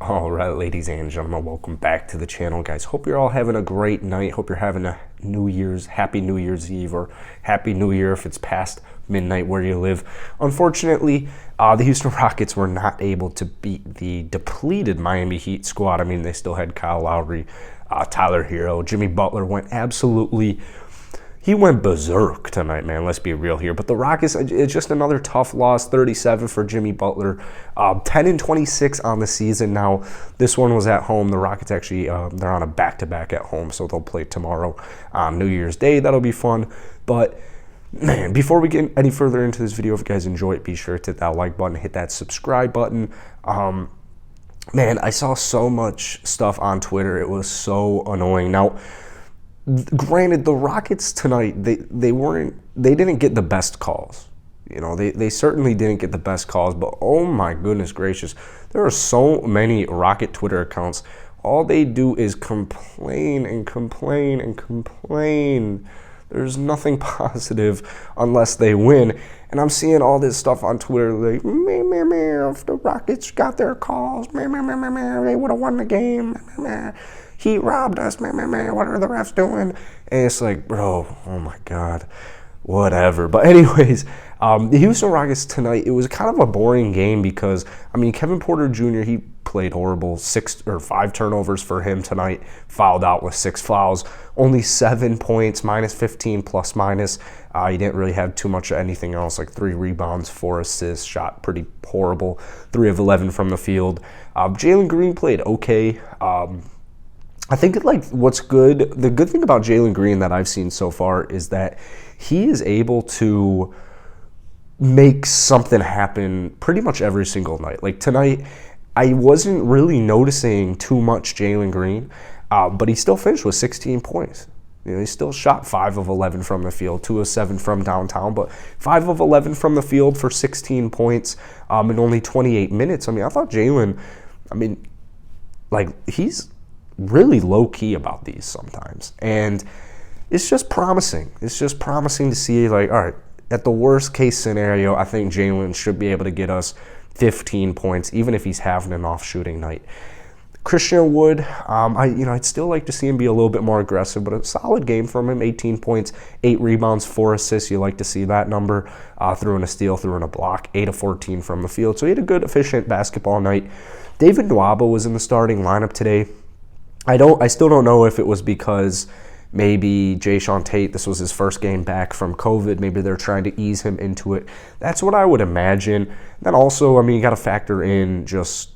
All right, ladies and gentlemen, welcome back to the channel, guys. Hope you're all having a great night. Hope you're having a happy New Year's Eve, or Happy New Year if it's past midnight where you live. Unfortunately, the Houston Rockets were not able to beat the depleted Miami Heat squad. I mean, they still had Kyle Lowry, Tyler Hero, Jimmy Butler he went berserk tonight, man. Let's be real here. But the Rockets, it's just another tough loss, 37 for Jimmy Butler. 10-26 on the season. Now, this one was at home. The Rockets actually, they're on a back-to-back at home, so they'll play tomorrow on New Year's Day. That'll be fun. But, man, before we get any further into this video, if you guys enjoy it, be sure to hit that like button, hit that subscribe button. Man, I saw so much stuff on Twitter. It was so annoying. Now, granted, the Rockets tonight, they didn't get the best calls. You know, they certainly didn't get the best calls, but oh my goodness gracious, there are so many Rocket Twitter accounts. All they do is complain and complain and complain. There's nothing positive unless they win. And I'm seeing all this stuff on Twitter like, if the Rockets got their calls, they would have won the game. He robbed us, what are the refs doing? And it's like, bro, oh my God, whatever. But anyways, the Houston Rockets tonight, it was kind of a boring game because, I mean, Kevin Porter Jr., he played horrible. 5 turnovers for him tonight, fouled out with 6 fouls, only 7 points, minus 15 plus minus. He didn't really have too much of anything else, like 3 rebounds, 4 assists, shot pretty horrible, 3 of 11 from the field. Jalen Green played okay. I think the good thing about Jalen Green that I've seen so far is that he is able to make something happen pretty much every single night. Like tonight, I wasn't really noticing too much Jalen Green, but he still finished with 16 points. You know, he still shot 5 of 11 from the field, 2 of 7 from downtown, but 5 of 11 from the field for 16 points in only 28 minutes. I mean, I thought Jalen, he's really low-key about these sometimes. And it's just promising. It's just promising to see, like, all right, at the worst-case scenario, I think Jalen should be able to get us 15 points, even if he's having an off-shooting night. Christian Wood, I'd still like to see him be a little bit more aggressive, but a solid game from him, 18 points, 8 rebounds, 4 assists. You like to see that number. Threw in a steal, threw in a block, 8 of 14 from the field. So he had a good, efficient basketball night. David Nwaba was in the starting lineup today. I still don't know if it was because maybe Jae'Sean Tate, this was his first game back from COVID. Maybe they're trying to ease him into it. That's what I would imagine. Then also, you got to factor in just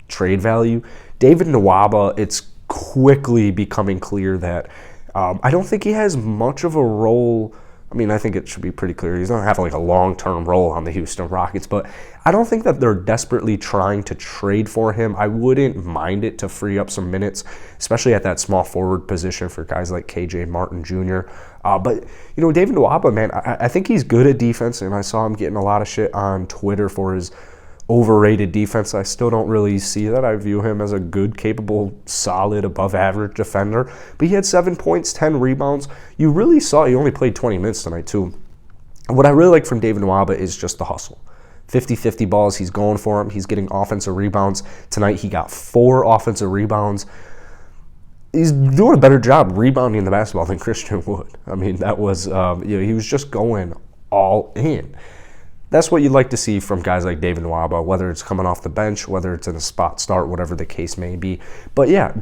trade value. David Nwaba, it's quickly becoming clear that I don't think he has much of a role. I think it should be pretty clear. He's not having a long-term role on the Houston Rockets, but I don't think that they're desperately trying to trade for him. I wouldn't mind it to free up some minutes, especially at that small forward position for guys like KJ Martin Jr. But, David Nwaba, man, I think he's good at defense, and I saw him getting a lot of shit on Twitter for his overrated defense. I still don't really see that. I view him as a good, capable, solid, above-average defender. But he had 7 points, 10 rebounds. You really saw he only played 20 minutes tonight, too. What I really like from David Nwaba is just the hustle. 50-50 balls, he's going for them. He's getting offensive rebounds. Tonight, he got 4 offensive rebounds. He's doing a better job rebounding the basketball than Christian Wood. That was, he was just going all in. That's what you'd like to see from guys like David Nwaba, whether it's coming off the bench, whether it's in a spot start, whatever the case may be. But yeah,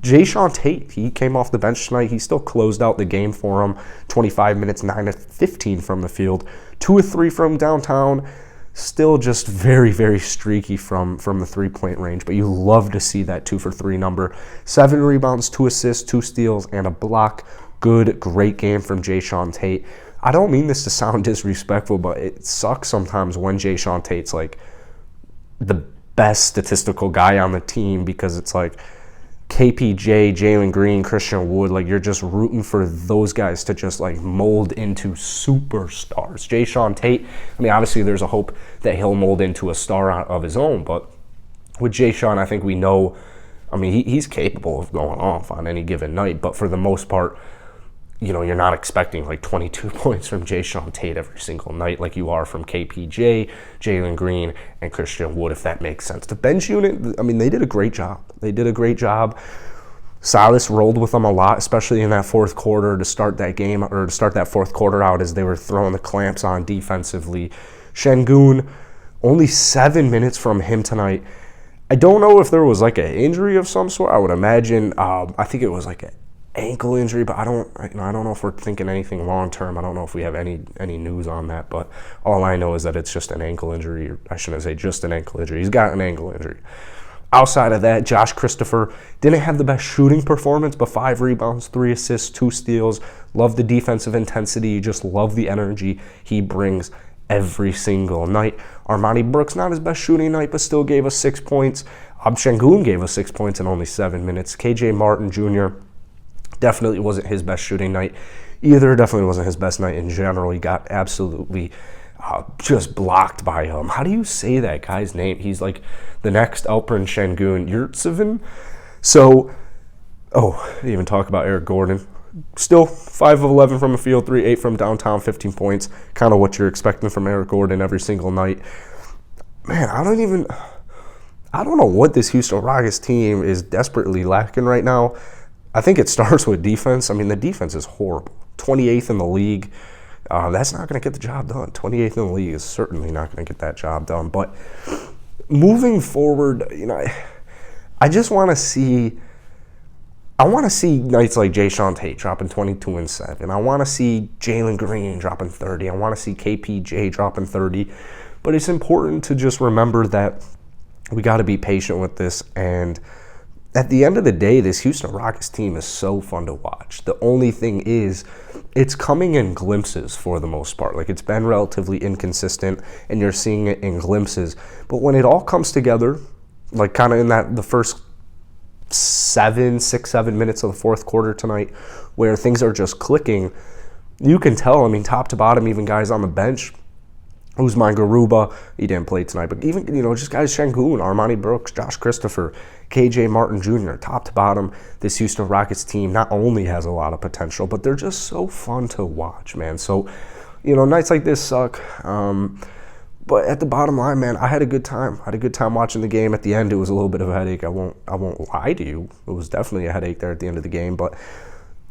Jae'Sean Tate, he came off the bench tonight. He still closed out the game for him. 25 minutes, 9 of 15 from the field, 2 of 3 from downtown. Still just very, very streaky from the three-point range. But you love to see that 2 for 3 number. 7 rebounds, 2 assists, 2 steals, and a block. Good, great game from Jae'Sean Tate. I don't mean this to sound disrespectful, but it sucks sometimes when Jae'Sean Tate's the best statistical guy on the team, because it's like KPJ, Jalen Green, Christian Wood, you're just rooting for those guys to just mold into superstars. Jae'Sean Tate, obviously there's a hope that he'll mold into a star of his own, but with Jae'Sean, I think we know, he's capable of going off on any given night, but for the most part, you're not expecting like 22 points from Jayshawn Tate every single night like you are from KPJ, Jalen Green, and Christian Wood, if that makes sense. The bench unit, I mean, they did a great job. Silas rolled with them a lot, especially in that fourth quarter to start that game, or to start that fourth quarter out as they were throwing the clamps on defensively. Şengün, only 7 minutes from him tonight. I don't know if there was like an injury of some sort. I would imagine, I think it was like an ankle injury, but I don't know if we're thinking anything long term. I don't know if we have any news on that, but all I know is that it's just an ankle injury. I shouldn't say just an ankle injury. He's got an ankle injury. Outside of that, Josh Christopher didn't have the best shooting performance, but 5 rebounds, 3 assists, 2 steals. Love the defensive intensity. You just love the energy he brings every single night. Armani Brooks, not his best shooting night, but still gave us 6 points. Şengün gave us 6 points in only 7 minutes. KJ Martin Jr. definitely wasn't his best shooting night either. Definitely wasn't his best night in general. He got absolutely just blocked by him. How do you say that guy's name? He's like the next Alperen Şengün Yurtseven. So, didn't even talk about Eric Gordon. Still 5 of 11 from the field, 3, 8 from downtown, 15 points. Kind of what you're expecting from Eric Gordon every single night. Man, I don't know what this Houston Rockets team is desperately lacking right now. I think it starts with defense. I mean, the defense is horrible. 28th in the league. That's not going to get the job done. 28th in the league is certainly not going to get that job done. But moving forward, I just want to see. I want to see nights like Jayshawn Tate dropping 22 and 7. I want to see Jalen Green dropping 30. I want to see KPJ dropping 30. But it's important to just remember that we got to be patient with this. And at the end of the day, this Houston Rockets team is so fun to watch. The only thing is, it's coming in glimpses for the most part. Like, it's been relatively inconsistent, and you're seeing it in glimpses. But when it all comes together, like kind of in the first 6, 7 minutes of the fourth quarter tonight, where things are just clicking, you can tell, I mean, top to bottom, even guys on the bench, Usman Garuba, he didn't play tonight, but even, just guys, Şengün, Armani Brooks, Josh Christopher, KJ Martin Jr., top to bottom, this Houston Rockets team not only has a lot of potential, but they're just so fun to watch, man. So, nights like this suck. But at the bottom line, man, I had a good time. I had a good time watching the game. At the end, it was a little bit of a headache. I won't lie to you. It was definitely a headache there at the end of the game. But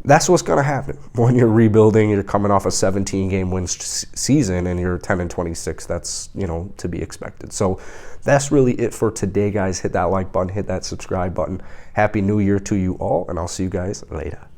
that's what's going to happen when you're rebuilding. You're coming off a 17-game win season, and you're 10-26. That's, to be expected. So that's really it for today, guys. Hit that like button. Hit that subscribe button. Happy New Year to you all, and I'll see you guys later.